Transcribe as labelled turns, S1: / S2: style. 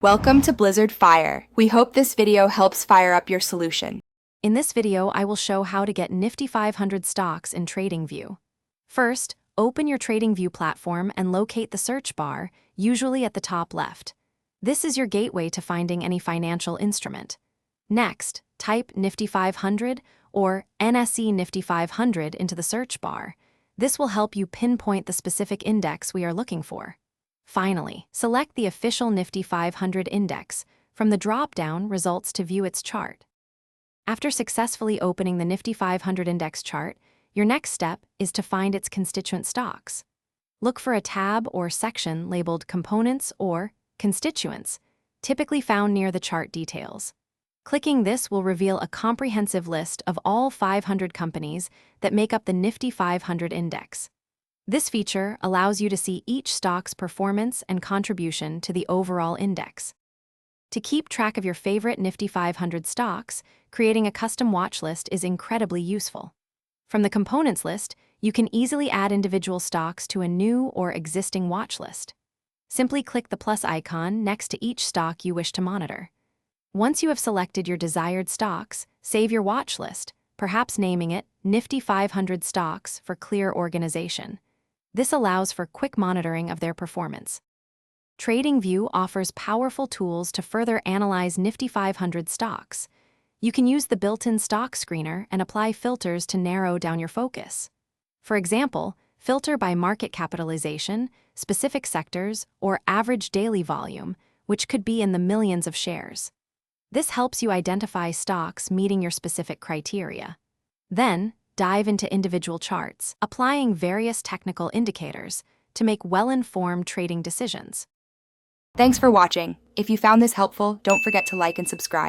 S1: Welcome to Blizzard Fire. We hope this video helps fire up your solution.
S2: In this video, I will show how to get Nifty 500 stocks in TradingView. First, open your TradingView platform and locate the search bar, usually at the top left. This is your gateway to finding any financial instrument. Next, type Nifty 500 or NSE Nifty 500 into the search bar. This will help you pinpoint the specific index we are looking for. Finally, select the official Nifty 500 index from the drop-down results to view its chart. After successfully opening the Nifty 500 index chart, your next step is to find its constituent stocks. Look for a tab or section labeled Components or Constituents, typically found near the chart details. Clicking this will reveal a comprehensive list of all 500 companies that make up the Nifty 500 index. This feature allows you to see each stock's performance and contribution to the overall index. To keep track of your favorite Nifty 500 stocks, creating a custom watch list is incredibly useful. From the components list, you can easily add individual stocks to a new or existing watch list. Simply click the plus icon next to each stock you wish to monitor. Once you have selected your desired stocks, save your watch list, perhaps naming it Nifty 500 Stocks for clear organization. This allows for quick monitoring of their performance. TradingView offers powerful tools to further analyze Nifty 500 stocks. You can use the built-in stock screener and apply filters to narrow down your focus. For example, filter by market capitalization, specific sectors, or average daily volume, which could be in the millions of shares. This helps you identify stocks meeting your specific criteria. Then, dive into individual charts, applying various technical indicators to make well-informed trading decisions.
S1: Thanks for watching. If you found this helpful, don't forget to like and subscribe.